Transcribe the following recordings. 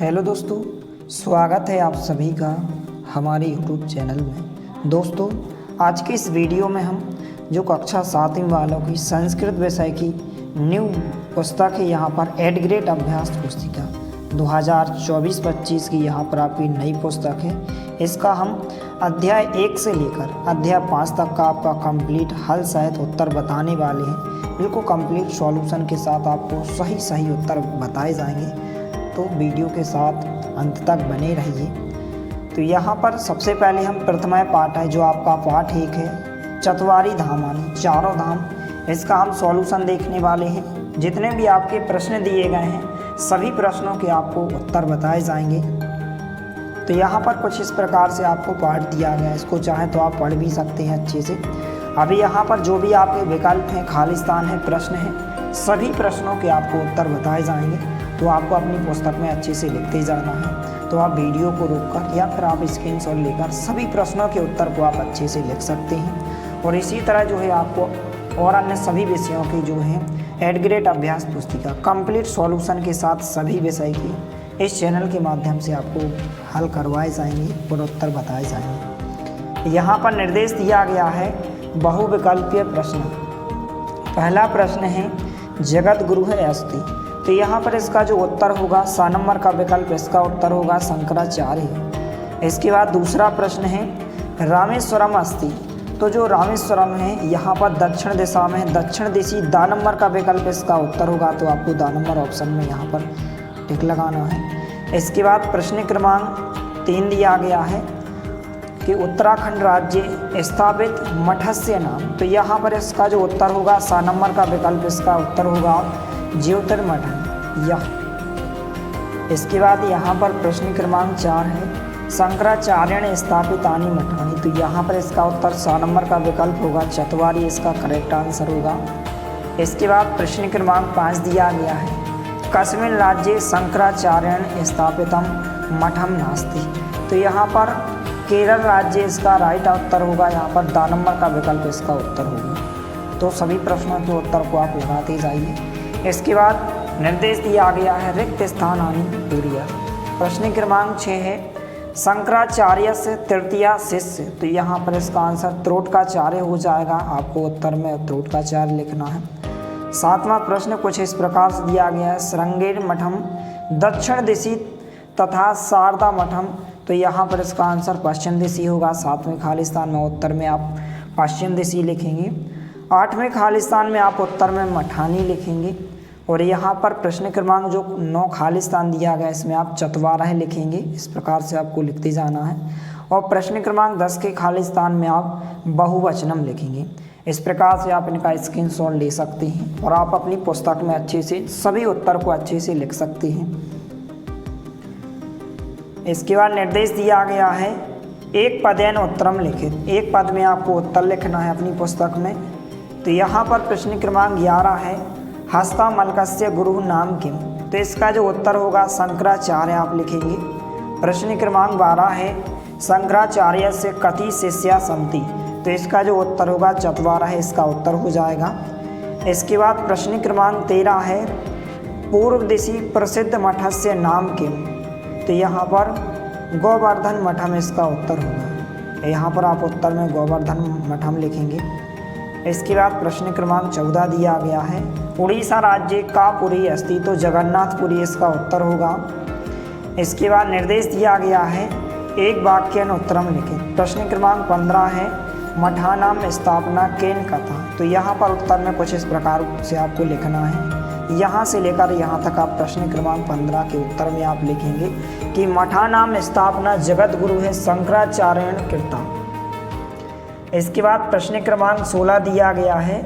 Hello दोस्तों, स्वागत है आप सभी का हमारे यूट्यूब चैनल में। दोस्तों, आज के इस वीडियो में हम जो कक्षा 7वीं वालों की संस्कृत विषय की न्यू पुस्तक है, यहाँ पर एड ग्रेड अभ्यास पुस्तिका 2024-25 की यहाँ पर आपकी नई पुस्तक है। इसका हम अध्याय 1 से लेकर अध्याय 5 तक का आपका कंप्लीट हल सहित उत्तर बताने वाले हैं। बिल्कुल कंप्लीट सॉल्यूशन के साथ आपको सही उत्तर बताए जाएंगे, तो वीडियो के साथ अंत तक बने रहिए। तो यहाँ पर सबसे पहले हम प्रथम पाठ है जो आपका पाठ 1 है, चतवारी धामानी, चारों धाम। इसका हम सॉल्यूशन देखने वाले हैं। जितने भी आपके प्रश्न दिए गए हैं सभी प्रश्नों के आपको उत्तर बताए जाएंगे। तो यहाँ पर कुछ इस प्रकार से आपको पाठ दिया गया है, इसको चाहे तो आप पढ़ भी सकते हैं अच्छे से। अभी यहाँ पर जो भी आपके विकल्प हैं, खालिस्तान है, प्रश्न है, सभी प्रश्नों के आपको उत्तर बताए जाएंगे। तो आपको अपनी पुस्तक में अच्छे से लिखते जाना है। तो आप वीडियो को रोककर या फिर आप स्क्रीनशॉट लेकर सभी प्रश्नों के उत्तर को आप अच्छे से लिख सकते हैं। और इसी तरह जो है आपको और अन्य सभी विषयों की जो है एड ग्रेड अभ्यास पुस्तिका कंप्लीट सॉल्यूशन के साथ सभी विषय की इस चैनल के माध्यम से आपको हल करवाए जाएंगे और उत्तर बताए जाएंगे। यहाँ पर निर्देश दिया गया है बहुविकल्पीय प्रश्न। पहला प्रश्न है जगत गुरु है अस्ति, तो यहाँ पर इसका जो उत्तर होगा 7 नंबर का विकल्प, इसका उत्तर होगा शंकराचार्य। इसके बाद दूसरा प्रश्न है रामेश्वरम अस्ति, तो जो रामेश्वरम है यहाँ पर दक्षिण दिशा में है, दक्षिण दिशी दा नंबर का विकल्प इसका उत्तर होगा। तो आपको दा नंबर ऑप्शन में यहाँ पर टिक लगाना है। इसके बाद प्रश्न क्रमांक 3 दिया गया है कि उत्तराखंड राज्य स्थापित मठस्य नाम, तो यहाँ पर इसका जो उत्तर होगा 7 नंबर का विकल्प, इसका उत्तर होगा ज्योतिर्मठ यह। इसके बाद यहाँ पर प्रश्न क्रमांक 4 है शंकराचार्य स्थापित आनी मठानी, तो यहाँ पर इसका उत्तर 7 नंबर का विकल्प होगा चतवारी, इसका करेक्ट आंसर होगा। इसके बाद प्रश्न क्रमांक 5 दिया गया है कस्मिन् राज्ये शंकराचार्य स्थापितम मठम नास्ति, तो यहाँ पर केरल राज्य इसका राइट उत्तर होगा। यहाँ पर दा नंबर का विकल्प इसका उत्तर होगा। तो सभी प्रश्नों के उत्तर को आप लगाते जाइए। इसके बाद निर्देश दिया गया है रिक्त स्थान आनी पीरियड। प्रश्न क्रमांक 6 है शंकराचार्य से तृतीय शिष्य, तो यहाँ पर इसका आंसर त्रोटकाचार्य हो जाएगा। आपको उत्तर में त्रोटकाचार्य लिखना है। 7वां प्रश्न कुछ इस प्रकार से दिया गया है श्रृंगेर मठम दक्षिण दिशी तथा शारदा मठम, तो यहाँ पर इसका आंसर पश्चिम दिशी होगा। 7वें खालिस्तान में उत्तर में आप पश्चिम दिशी लिखेंगे। 8वें खालिस्तान में आप उत्तर में मठानी लिखेंगे। और यहाँ पर प्रश्न क्रमांक जो 9 खालिस्तान दिया गया इसमें आप चतवारा लिखेंगे। इस प्रकार से आपको लिखते जाना है। और प्रश्न क्रमांक 10 के खालिस्तान में आप बहुवचनम लिखेंगे। इस प्रकार से आप इनका स्क्रीनशॉट ले सकते हैं और आप अपनी पुस्तक में अच्छे से सभी उत्तर को अच्छे से लिख सकते हैं। इसके बाद निर्देश दिया गया है एक पदेन उत्तरम लिखित, एक पद में आपको उत्तर लिखना है अपनी पुस्तक में। तो यहाँ पर प्रश्न क्रमांक 11 है हस्तामलकस्य गुरु नाम किम, तो इसका जो उत्तर होगा शंकराचार्य आप लिखेंगे। प्रश्न क्रमांक 12 है शंकराचार्य से कति शिष्या सन्ति, तो इसका जो उत्तर होगा चतवारा है, इसका उत्तर हो जाएगा। इसके बाद प्रश्न क्रमांक 13 है पूर्व दिशी प्रसिद्ध मठस्य नाम किम, तो यहाँ पर गोवर्धन मठम इसका उत्तर होगा। यहाँ पर आप उत्तर में गोवर्धन मठम लिखेंगे। इसके बाद प्रश्न क्रमांक 14 दिया गया है उड़ीसा राज्य का पुरी अस्ति, तो जगन्नाथपुरी इसका उत्तर होगा। इसके बाद निर्देश दिया गया है एक वाक्यन उत्तरम लिखित। प्रश्न क्रमांक 15 है मठानाम स्थापना केन कथा, तो यहाँ पर उत्तर में कुछ इस प्रकार से आपको लिखना है। यहाँ से लेकर यहाँ तक आप प्रश्न क्रमांक 15 के उत्तर में आप लिखेंगे कि मठानाम स्थापना जगत गुरु है शंकराचार्य कृता। इसके बाद प्रश्न क्रमांक 16 दिया गया है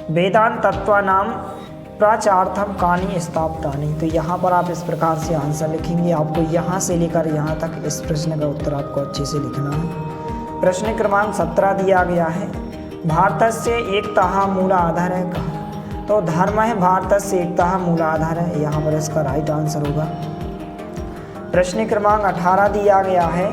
वेदांत तत्वानाम प्राचार्थम कानी स्थापितानि, तो यहाँ पर आप इस प्रकार से आंसर लिखेंगे। आपको यहाँ से लेकर यहाँ तक इस प्रश्न का उत्तर आपको अच्छे से लिखना है। प्रश्न क्रमांक 17 दिया गया है भारत से एकता मूलाधार है कहा, तो धर्म है भारत से एकता मूलाधार है, यहाँ पर इसका राइट आंसर होगा। प्रश्न क्रमांक 18 दिया गया है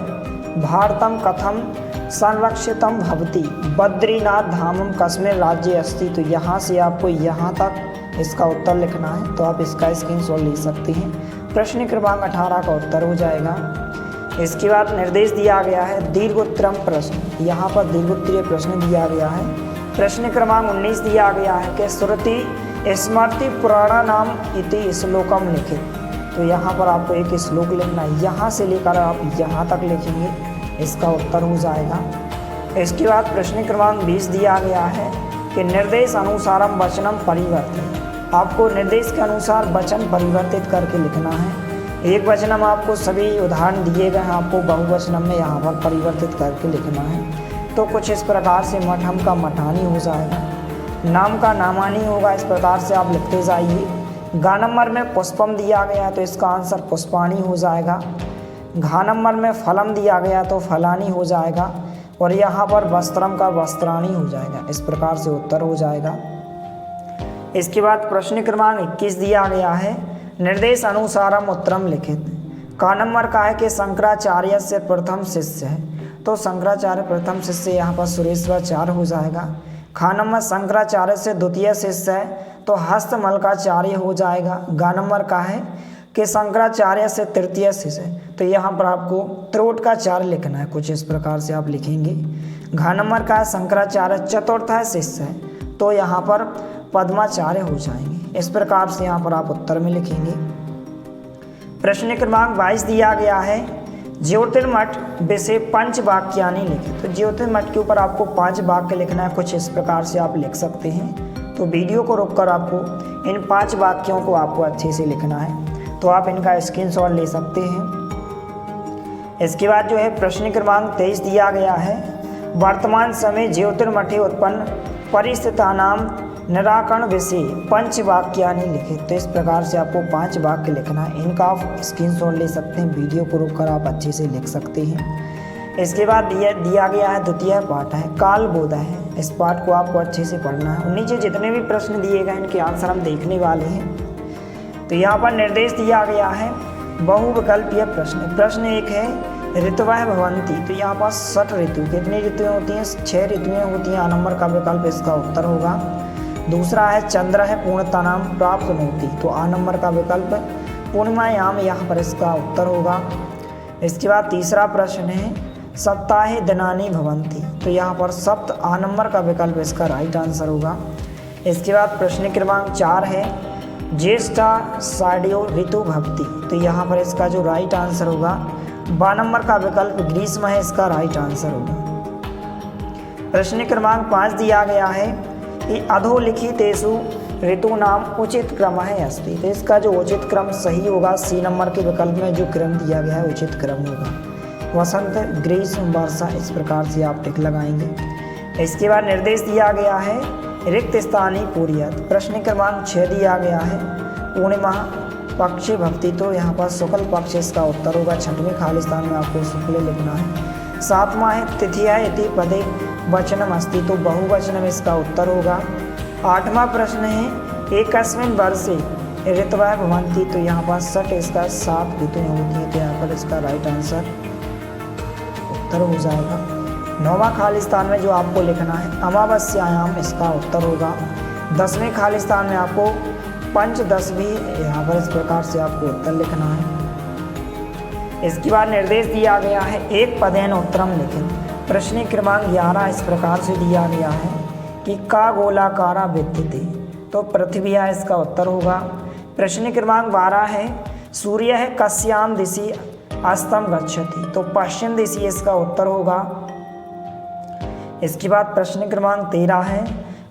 भारतम कथम संरक्षितम भवति बद्रीनाथ धामम कस्मिन् राज्ये अस्ति, तो यहाँ से आपको यहाँ तक इसका उत्तर लिखना है। तो आप इसका स्क्रीनशॉट ले सकते हैं प्रश्न क्रमांक 18 का उत्तर हो जाएगा। इसके बाद निर्देश दिया गया है दीर्घोत्तरम प्रश्न, यहाँ पर दीर्घोत्तरीय प्रश्न दिया गया है। प्रश्न क्रमांक 19 दिया गया है कि श्रुति स्मृति पुराणानाम इति श्लोकम लिखित। तो यहाँ पर आपको एक श्लोक लिखना है, यहाँ से लेकर आप यहाँ तक लिखेंगे, इसका उत्तर हो जाएगा। इसके बाद प्रश्न क्रमांक 20 दिया गया है कि निर्देश अनुसारम वचनम परिवर्तित। आपको निर्देश के अनुसार वचन परिवर्तित करके लिखना है। एक वचनम आपको सभी उदाहरण दिए गए हैं, आपको बहुवचनम में यहाँ पर परिवर्तित करके लिखना है। तो कुछ इस प्रकार से मठम का मठानी हो जाएगा, नाम का नामानी होगा, इस प्रकार से आप लिखते जाइए। गा नंबर में पुष्पम दिया गया है तो इसका आंसर पुष्पानी हो जाएगा। घा नंबर में फलम दिया गया तो फलानी हो जाएगा, और यहाँ पर वस्त्रम का वस्त्राणी हो जाएगा, इस प्रकार से उत्तर हो जाएगा। इसके बाद प्रश्न क्रमांक 21 दिया गया है निर्देश अनुसारम उत्तरम लिखित। का नंबर का है कि शंकराचार्य से प्रथम शिष्य है, तो शंकराचार्य प्रथम शिष्य यहाँ पर सुरेश्वराचार्य हो जाएगा। खा नंबर शंकराचार्य से द्वितीय शिष्य है तो हस्तमलकाचार्य हो जाएगा। गा नंबर का है कि शंकराचार्य से तृतीय शिष्य है, तो यहाँ पर आपको त्रोटकाचार्य लिखना है, कुछ इस प्रकार से आप लिखेंगे। घा नंबर का है शंकराचार्य चतुर्थ शिष्य है, तो यहाँ पर पद्माचार्य हो जाएंगे। इस प्रकार से यहाँ पर आप उत्तर में लिखेंगे। प्रश्न क्रमांक 22 दिया गया है ज्योतिर्मठ विषय 5 वाक्यानि लिखे। तो ज्योतिर्मठ के ऊपर आपको 5 वाक्य लिखना है, कुछ इस प्रकार से आप लिख सकते हैं। तो वीडियो को रोककर आपको इन 5 वाक्यों को आपको अच्छे से लिखना है, तो आप इनका स्क्रीनशॉट ले सकते हैं। इसके बाद जो है प्रश्न क्रमांक 23 दिया गया है वर्तमान समय ज्योतिर्मठे उत्पन्न परिस्थितानाम निराकरण विषय 5 वाक्यानि लिखे। तो इस प्रकार से आपको 5 वाक्य लिखना है, इनका आप स्क्रीनशॉट ले सकते हैं, वीडियो को रोककर आप अच्छे से लिख सकते हैं। इसके बाद दिया गया है द्वितीय पाठ है काल बोध है, इस पाठ को आपको अच्छे से पढ़ना है। नीचे जितने भी प्रश्न दिए गए इनके आंसर हम देखने वाले हैं। तो यहाँ पर निर्देश दिया गया है बहुविकल्पीय प्रश्न। प्रश्न एक है ऋतुवः भवन्ति, तो यहाँ पर 60 ऋतु, कितनी ऋतुएँ होती हैं? 6 ऋतुएँ होती हैं। आ नंबर का विकल्प इसका उत्तर होगा। दूसरा है चंद्र है पूर्णतानाम प्राप्त होती, तो आ नंबर का विकल्प पूर्णिमायाम, यहाँ पर इसका उत्तर होगा। इसके बाद तीसरा प्रश्न है सप्ताहे दिनानि भवन्ति, तो यहाँ पर सप्त आ नंबर का विकल्प इसका राइट आंसर होगा। इसके बाद प्रश्न क्रमांक 4 है ज्येष्ठा साड्यो ऋतु भक्ति, तो यहाँ पर इसका जो राइट आंसर होगा बा नंबर का विकल्प ग्रीष्म है, इसका राइट आंसर होगा। प्रश्न क्रमांक 5 दिया गया है कि अधोलिखितेषु ऋतूनाम उचित क्रम है अस्ति, तो इसका जो उचित क्रम सही होगा सी नंबर के विकल्प में जो क्रम दिया गया है उचित क्रम होगा। वसंत ग्रीष्म वर्षा, इस प्रकार से आप टिक लगाएंगे। इसके बाद निर्देश दिया गया है रिक्त स्थानी पूर्यत। प्रश्न क्रमांक 6 दिया गया है पूर्णिमा पक्ष भक्ति, तो यहाँ पर शुक्ल पक्ष इसका उत्तर होगा। 6वें खाली स्थान में आपको शुक्ल लिखना है। 7वां है तिथिया इति पदे वचनम अस्ति, तो बहुवचन में इसका उत्तर होगा। 8वां प्रश्न है एकस्मिन् वर्षे ऋतवः भवन्ति, तो यहाँ पर 60 इसका 7 ऋतुएँ होती हैं, तो यहाँ पर इसका राइट आंसर उत्तर हो जाएगा। 9वां खाली स्थान में जो आपको लिखना है अमावस्यायाम, इसका उत्तर होगा। 10वें खाली स्थान में आपको पंचदशवी, यहाँ पर इस प्रकार से आपको उत्तर लिखना है। इसके बाद निर्देश दिया गया है एक पदेन उत्तरम लिखित। प्रश्न क्रमांक 11 इस प्रकार से दिया गया है कि का गोलाकारा विद्यते, तो पृथ्वी है, इसका उत्तर होगा। प्रश्न क्रमांक 12 है सूर्य है कस्याम दिशि अस्तम गच्छति, तो पश्चिम दिशि इसका उत्तर होगा। इसके बाद प्रश्न क्रमांक 13 है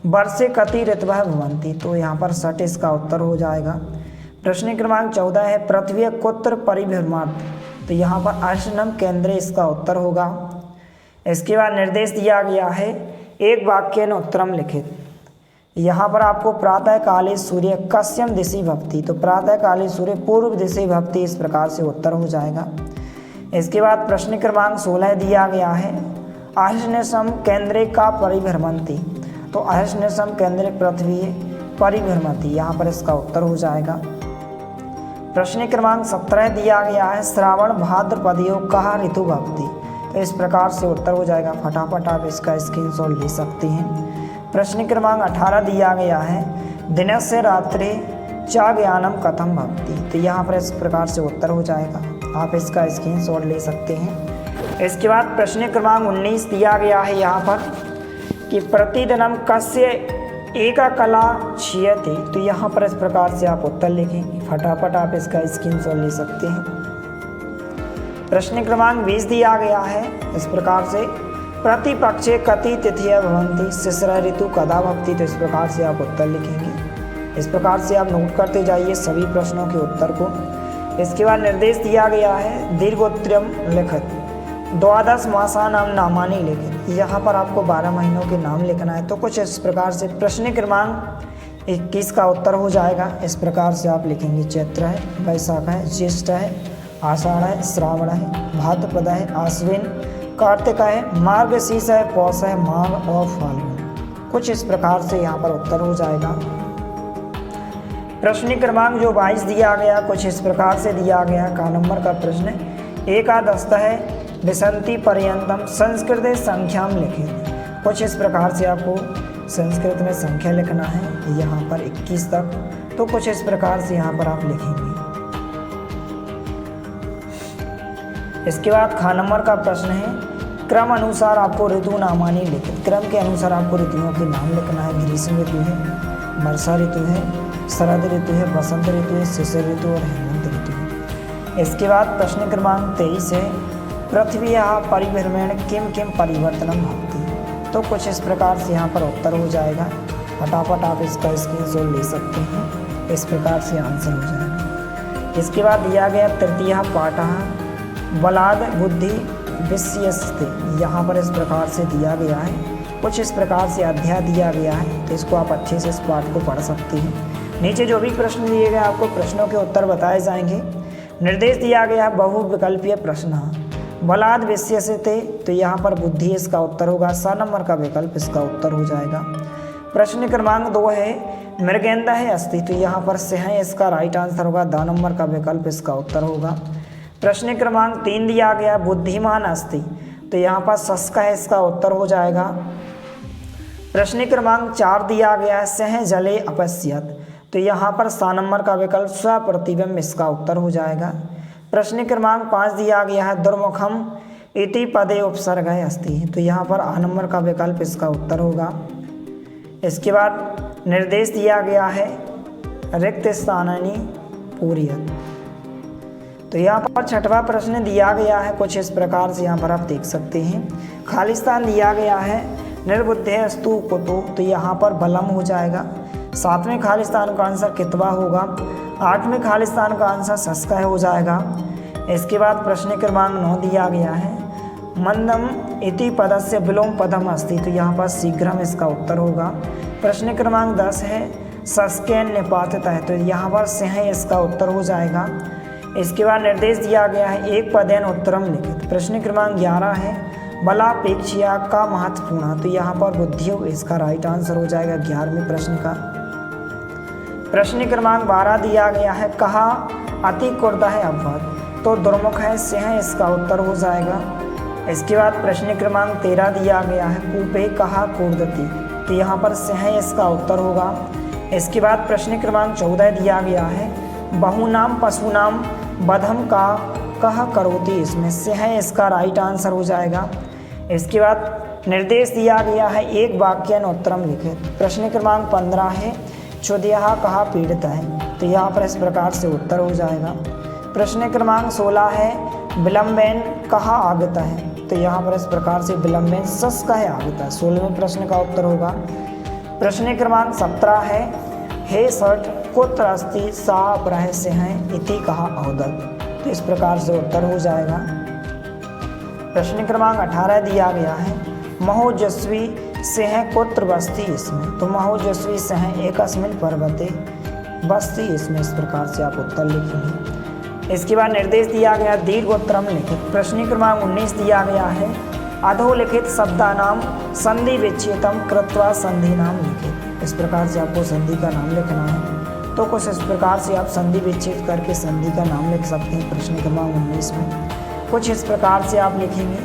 वर्षे कति ऋतवः भवन्ति, तो यहाँ पर 60 इसका उत्तर हो जाएगा। प्रश्न क्रमांक 14 है पृथ्वी कुत्र परिभ्रमात्, तो यहाँ पर अर्शनम केंद्र इसका उत्तर होगा। इसके बाद निर्देश दिया गया है एक वाक्य न उत्तरम लिखित। यहाँ पर आपको प्रातः काले सूर्य कस्यम दिशि भवति, तो प्रातः काले सूर्य पूर्व दिशि भवति, इस प्रकार से उत्तर हो जाएगा। इसके बाद प्रश्न क्रमांक 16 दिया गया है अहर्निशम केंद्रे का परिभ्रमंती, तो अहर्निशम केंद्रे पृथ्वी परिभ्रमति, यहाँ पर इसका उत्तर हो जाएगा। प्रश्न क्रमांक 17 दिया गया है श्रावण भाद्रपदियो कहा ऋतु भवति, तो इस प्रकार से उत्तर हो जाएगा। फटाफट आप इसका स्क्रीनशॉट ले सकते हैं। प्रश्न क्रमांक 18 दिया गया है दिनस्य रात्रि च ज्ञानम कथम भवति, तो यहाँ पर इस प्रकार से उत्तर हो जाएगा। आप इसका स्क्रीनशॉट ले सकते हैं। इसके बाद प्रश्न क्रमांक 19 दिया गया है यहाँ पर कि प्रतिदिनम कस्य एका कला क्षीयते, तो यहाँ पर इस प्रकार से आप उत्तर लिखेंगे। फटाफट आप इसका स्क्रीनशॉट ले सकते हैं। प्रश्न क्रमांक 20 दिया गया है इस प्रकार से, प्रतिपक्षे कति तिथियां भवन्ति, शिशिर ऋतु कदा भवति, तो इस प्रकार से आप उत्तर लिखेंगे। इस प्रकार से आप नोट करते जाइए सभी प्रश्नों के उत्तर को। इसके बाद निर्देश दिया गया है दीर्घोत्तरम लिखित, द्वादश मासानां नामानि लिखित, यहाँ पर आपको 12 महीनों के नाम लिखना है। तो कुछ इस प्रकार से प्रश्न क्रमांक 21 का उत्तर हो जाएगा। इस प्रकार से आप लिखेंगे चैत्र है, वैशाख है, ज्येष्ठ है, आषाढ़ है, श्रावण है, भाद्रपद है, आश्विन, कार्तिक है, मार्गशीर्ष है, पौष है, माघ और फाल्गुन। कुछ इस प्रकार से यहाँ पर उत्तर हो जाएगा। प्रश्न क्रमांक जो 22 दिया गया कुछ इस प्रकार से दिया गया। का नंबर का प्रश्न एकादशतः है विसंति पर्यंतम संस्कृत संख्याम लिखित, कुछ इस प्रकार से आपको संस्कृत में संख्या लिखना है यहाँ पर 21 तक। तो कुछ इस प्रकार से यहाँ पर आप लिखेंगे। इसके बाद खा नंबर का प्रश्न है क्रम अनुसार आपको ऋतु नामानी लिखित, क्रम के अनुसार आपको ऋतुओं के नाम लिखना है। ग्रीष्म ऋतु है, वर्षा ऋतु है, शरद ऋतु है, बसंत ऋतु है, शिशिर ऋतु और हेमंत ऋतु है। इसके बाद प्रश्न क्रमांक 23 है पृथ्व्याः परिभ्रमण किम किम परिवर्तनम भवति, तो कुछ इस प्रकार से यहाँ पर उत्तर हो जाएगा। फटाफट आप इसका स्क्रीनशॉट ले सकते हैं। इस प्रकार से आंसर हो जाएगा। इसके बाद दिया गया तृतीय पाठः बलाद बुद्धि विषयस्ते, यहाँ पर इस प्रकार से दिया गया है। कुछ इस प्रकार से अध्याय दिया गया है, तो इसको आप अच्छे से इस पाठ को पढ़ सकते हैं। नीचे जो भी प्रश्न दिए गए आपको प्रश्नों के उत्तर बताए जाएंगे। निर्देश दिया गया बहुविकल्पीय प्रश्न बलाद विषयस्ते, तो यहाँ पर बुद्धि इसका उत्तर होगा। 7 नंबर का विकल्प इसका उत्तर हो जाएगा। प्रश्न क्रमांक 2 है मृगेंद्र है अस्ति, तो यहाँ पर से है इसका राइट आंसर होगा। 2 नंबर का विकल्प इसका उत्तर होगा। प्रश्न क्रमांक 3 दिया गया बुद्धिमान अस्ति, तो यहाँ पर सस का है इसका उत्तर हो जाएगा। प्रश्न क्रमांक 4 दिया गया है सह जले अपश्यत, तो यहाँ पर 7 नंबर का विकल्प स्वप्रतिबिंब इसका उत्तर हो जाएगा। प्रश्न क्रमांक 5 दिया गया है दुर्मुखम इति पदे उपसर्ग है अस्ति, तो यहाँ पर 8 नंबर का विकल्प इसका उत्तर होगा। इसके बाद निर्देश दिया गया है रिक्त स्थानानि पूर्यत, तो यहाँ पर 6वां प्रश्न दिया गया है। कुछ इस प्रकार से यहाँ पर आप देख सकते हैं। खालिस्तान दिया गया है निर्बुद्धे स्तु कुतु, तो यहाँ पर बलम हो जाएगा। 7वें खालिस्तान का आंसर कितवा होगा। 8वें खालिस्तान का आंसर सस्का हो जाएगा। इसके बाद प्रश्न क्रमांक 9 दिया गया है मंदम इति पदस्य विलोम पदम अस्ति, तो यहाँ पर शीघ्रम इसका उत्तर होगा। प्रश्न क्रमांक 10 है सस्केन निपातता है, तो यहाँ पर से है इसका उत्तर हो जाएगा। इसके बाद निर्देश दिया गया है एक पदेन उत्तरम लिखित। प्रश्न क्रमांक 11 है बलापेक्षिया का महत्वपूर्ण, तो यहाँ पर बुद्धि इसका राइट आंसर हो जाएगा 11वें प्रश्न का। प्रश्न क्रमांक 12 दिया गया है कहा अति कुर्द है अवध, तो दुर्मुख है से है इसका उत्तर हो जाएगा। इसके बाद प्रश्न क्रमांक 13 दिया गया है कूपे कहा कूर्दती, तो यहाँ पर से है इसका उत्तर होगा। इसके बाद प्रश्न क्रमांक 14 दिया गया है बहुनाम पशुनाम बधम का कह करोति, इसमें से है इसका राइट आंसर हो जाएगा। इसके बाद निर्देश दिया गया है एक वाक्यन उत्तरम लिखित। प्रश्न क्रमांक 15 है क्षुद्यः कहा पीड़ित है, तो यहाँ पर इस प्रकार से उत्तर हो जाएगा। प्रश्न क्रमांक 16 है विलंबेन कहा आगता है, तो यहाँ पर इस प्रकार से विलंबेन सस का है आगता है। 16वें प्रश्न का उत्तर होगा। प्रश्न क्रमांक 17 है हे सठ कुत्र अस्ति सा अपरह से हैं इति कहा अवदत, तो इस प्रकार से उत्तर हो जाएगा। प्रश्न क्रमांक 18 दिया गया है महोजस्वी से हैं कुत्र बस्ती, इसमें तो महोजस्वी से हैं एकस्मिन् पर्वते बस्ती, इसमें इस प्रकार से आप उत्तर लिखेंगे। इसके बाद निर्देश दिया गया दीर्घोत्तरम लिखित। प्रश्न क्रमांक 19 दिया गया है अधोलिखित शब्दानाम संधि विच्छेदम कृत्वा संधि नाम लिखित। इस प्रकार से आपको संधि का नाम लिखना है, तो कुछ इस प्रकार से आप संधि विच्छेद करके संधि का नाम लिख सकते हैं। प्रश्न क्रमांक 19 में कुछ इस प्रकार से आप लिखेंगे,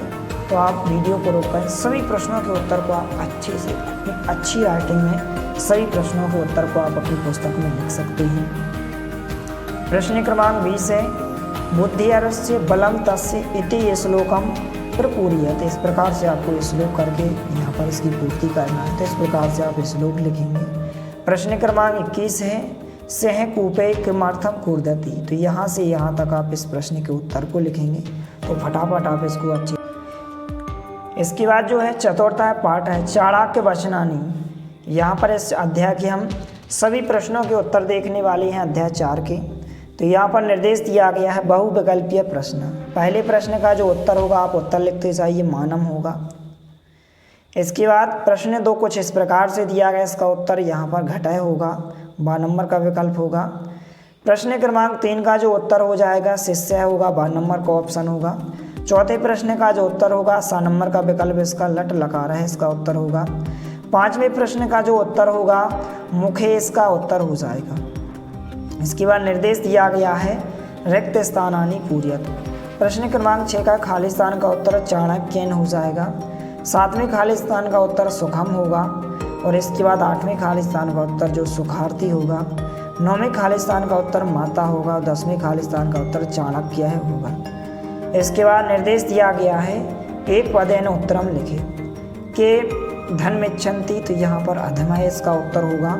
तो आप वीडियो को रोककर सभी प्रश्नों के उत्तर को आप अच्छे से अपनी अच्छी राइटिंग में सभी प्रश्नों के उत्तर को आप अपनी पुस्तक में लिख सकते हैं। प्रश्न क्रमांक 20 है बुद्धिर्यस्य बलं तस्य इति श्लोकम प्रपूर्यते। इस प्रकार से आपको ये श्लोक करके यहाँ पर इसकी पूर्ति करना है, तो इस प्रकार से आप श्लोक लिखेंगे। प्रश्न क्रमांक 21 है सह कूपे किमर्थम कूर्दति। तो यहाँ से यहाँ तक आप इस प्रश्न के उत्तर को लिखेंगे, तो फटाफट आप इसको अच्छे। इसके बाद जो है चतुर्था पाठ है चाणक्य वचनानि। यहाँ पर इस अध्याय के हम सभी प्रश्नों के उत्तर देखने वाले हैं, अध्याय 4 के। तो यहाँ पर निर्देश दिया गया है बहुविकल्पीय प्रश्न। पहले प्रश्न का जो उत्तर होगा आप उत्तर लिखते जाइए, मानम होगा। इसके बाद प्रश्न 2 कुछ इस प्रकार से दिया गया, इसका उत्तर यहाँ पर घटय होगा, 12 नंबर का विकल्प होगा। प्रश्न क्रमांक 3 का जो उत्तर हो जाएगा शिष्य होगा, 12 नंबर का ऑप्शन होगा। चौथे प्रश्न का जो उत्तर होगा 7 नंबर का विकल्प इसका लट लकार है, इसका उत्तर होगा। 5वें प्रश्न का जो उत्तर होगा मुखे, इसका उत्तर हो जाएगा। इसके बाद निर्देश दिया गया है रिक्त स्थानानि पूर्यत। प्रश्न क्रमांक 6 का खाली स्थान का उत्तर चाणक्यन हो जाएगा। 7वें खाली स्थान का उत्तर सुखम होगा, और इसके बाद 8वें खाली स्थान का उत्तर जो सुखार्थी होगा। 9वें खाली स्थान का उत्तर माता होगा, और 10वें खाली स्थान का उत्तर चाणक्य है होगा। इसके बाद निर्देश दिया गया है एक पदेन उत्तरम लिखे के धनमिच्छन्ति। तो यहाँ पर अधमय इसका उत्तर होगा।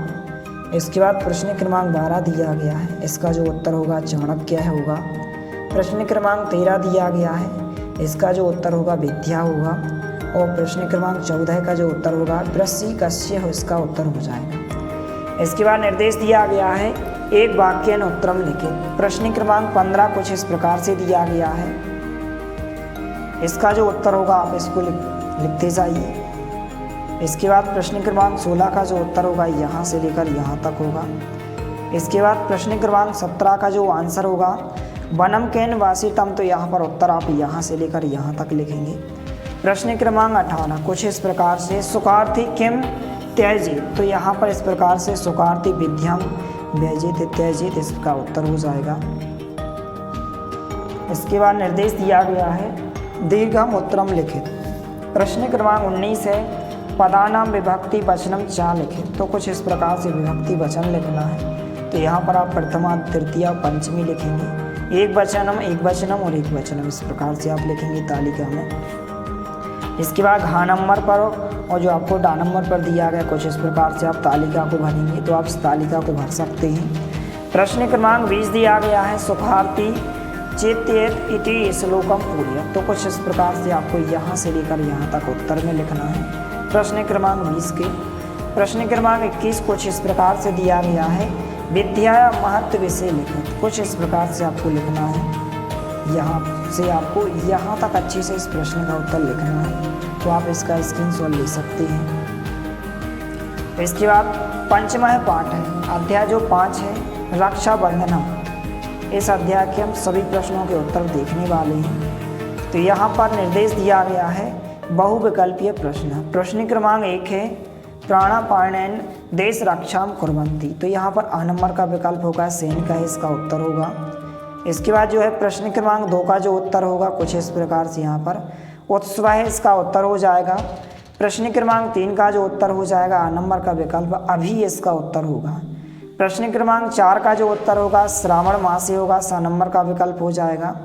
इसके बाद प्रश्न क्रमांक 12 दिया गया है, इसका जो उत्तर होगा चाणक्य होगा। प्रश्न क्रमांक 13 दिया गया है, इसका जो उत्तर होगा विद्या होगा। और प्रश्न क्रमांक 14 का जो उत्तर होगा वृश्चि कस्य हो, इसका उत्तर हो जाएगा। इसके बाद निर्देश दिया गया है एक वाक्यन उत्तरम लिखे। प्रश्न क्रमांक 15 कुछ इस प्रकार से दिया गया है, इसका जो उत्तर होगा आप इसको लिखते जाइए। इसके बाद प्रश्न क्रमांक 16 का जो उत्तर होगा यहाँ से लेकर यहाँ तक होगा। इसके बाद प्रश्न क्रमांक 17 का जो आंसर होगा वनम केन वासितम। तो यहाँ पर उत्तर आप यहाँ से लेकर यहाँ तक लिखेंगे। प्रश्न क्रमांक 18 कुछ इस प्रकार से सुखार्थी किम त्यजेत। तो यहाँ पर इस प्रकार से सुखार्थी विद्याम व्यजेत त्यजेत, इसका उत्तर हो जाएगा। इसके बाद निर्देश दिया गया है दीर्घम उत्तरम लिखित। प्रश्न क्रमांक 19 है पदानाम विभक्ति वचनम चा लिखे। तो कुछ इस प्रकार से विभक्ति वचन लिखना है, तो यहाँ पर आप प्रथमा तृतीया पंचमी लिखेंगे। एक वचनम और एक वचनम, इस प्रकार से आप लिखेंगे तालिका में। इसके बाद घा नंबर पर और जो आपको डा नंबर पर दिया गया कुछ इस प्रकार से आप तालिका को भरेंगे, तो आप इस तालिका को भर सकते हैं। प्रश्न क्रमांक 20 दिया गया है सुखार्थी चेत्येत इति श्लोकम पूर्य। तो कुछ इस प्रकार से आपको यहाँ से लेकर यहाँ तक उत्तर में लिखना है प्रश्न क्रमांक 20 के। प्रश्न क्रमांक 21 कुछ इस प्रकार से दिया गया है विद्या महत्व विषय लिखित। कुछ इस प्रकार से आपको लिखना है, यहाँ से आपको यहाँ तक अच्छे से इस प्रश्न का उत्तर लिखना है, तो आप इसका स्क्रीनशॉट ले सकते हैं। इसके बाद पंचमः पाठ है, अध्याय जो 5 है रक्षाबंधनम। इस अध्याय के हम सभी प्रश्नों के उत्तर देखने वाले हैं। तो यहाँ पर निर्देश दिया गया है बहुविकल्पीय प्रश्न। प्रश्न क्रमांक 1 है प्राणापायन देश रक्षाम कुर्वन्ति। तो यहाँ पर आ नंबर का विकल्प होगा सैनिक है, इसका उत्तर होगा। इसके बाद जो है प्रश्न क्रमांक 2 का जो उत्तर होगा कुछ इस प्रकार से यहाँ पर उत्सव है, इसका उत्तर हो जाएगा। प्रश्न क्रमांक 3 का जो उत्तर हो जाएगा आ नंबर का विकल्प अभी, इसका उत्तर होगा। प्रश्न क्रमांक 4 का जो उत्तर होगा श्रावण मास से होगा, 7 नंबर का विकल्प हो जाएगा।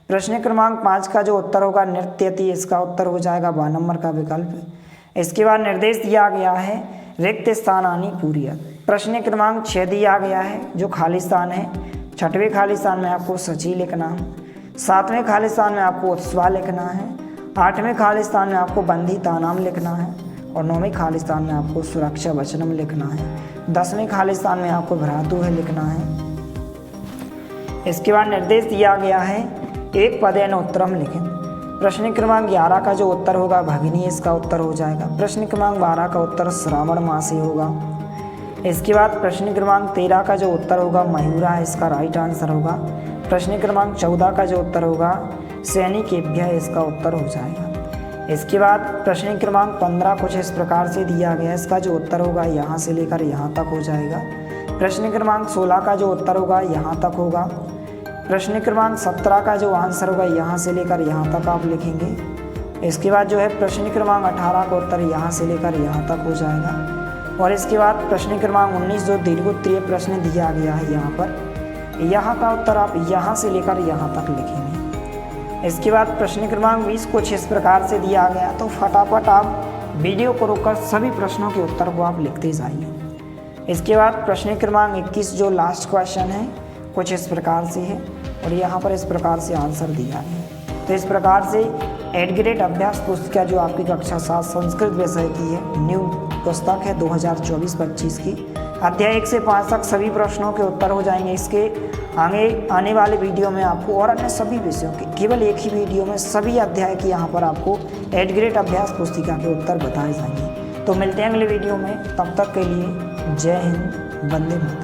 प्रश्न क्रमांक 5 का जो उत्तर होगा नृत्यति, इसका उत्तर हो जाएगा 12 नंबर का विकल्प। इसके बाद निर्देश दिया गया है रिक्त स्थानानि पूर्य। प्रश्न क्रमांक 6 दिया गया है जो खाली स्थान है। 6वें खाली स्थान में आपको सची लिखना है। 7वें खाली स्थान में आपको उत्सवा लिखना है। 8वें खाली स्थान में आपको बंदी तानाम लिखना है, और 9वें खाली स्थान में आपको सुरक्षा वचनम लिखना है। 10वें खाली स्थान में आपको भ्रातु है लिखना है। इसके बाद निर्देश दिया गया है एक पदेन उत्तरम लिखें। प्रश्न क्रमांक 11 का जो उत्तर होगा भगिनी, इसका उत्तर हो जाएगा। प्रश्न क्रमांक 12 का उत्तर श्रावण मासी होगा। इसके बाद प्रश्न क्रमांक 13 का जो उत्तर होगा मयूरा, इसका राइट आंसर होगा। प्रश्न क्रमांक 14 का जो उत्तर होगा सैनिकेभ्य, इसका उत्तर हो जाएगा। इसके बाद प्रश्न क्रमांक 15 कुछ इस प्रकार से दिया गया, इसका जो उत्तर होगा यहाँ से लेकर यहाँ तक हो जाएगा। प्रश्न क्रमांक 16 का जो उत्तर होगा यहाँ तक होगा। प्रश्न क्रमांक 17 का जो आंसर होगा यहाँ से लेकर यहाँ तक आप लिखेंगे। इसके बाद जो है प्रश्न क्रमांक 18 का उत्तर यहाँ से लेकर यहाँ तक हो जाएगा। और इसके बाद प्रश्न क्रमांक 19 जो दीर्घोत्तरीय प्रश्न दिया गया है यहाँ पर, यहाँ का उत्तर आप यहाँ से लेकर यहाँ तक लिखेंगे। इसके बाद प्रश्न क्रमांक 20 कुछ इस प्रकार से दिया गया, तो फटाफट आप वीडियो को रोककर सभी प्रश्नों के उत्तर को आप लिखते जाइए। इसके बाद प्रश्न क्रमांक 21 जो लास्ट क्वेश्चन है कुछ इस प्रकार से है और यहाँ पर इस प्रकार से आंसर दिया है। तो इस प्रकार से 8th ग्रेड अभ्यास पुस्तिका जो आपकी कक्षा 7 संस्कृत विषय की है, न्यू पुस्तक है 2024-25 की, अध्याय 1 से 5 तक सभी प्रश्नों के उत्तर हो जाएंगे। इसके आगे आने वाले वीडियो में आपको और अन्य सभी विषयों के केवल एक ही वीडियो में सभी अध्याय की यहाँ पर आपको 8th ग्रेड अभ्यास पुस्तिका के उत्तर बताए जाएंगे। तो मिलते हैं अगले वीडियो में, तब तक के लिए जय हिंद, वंदे मातरम।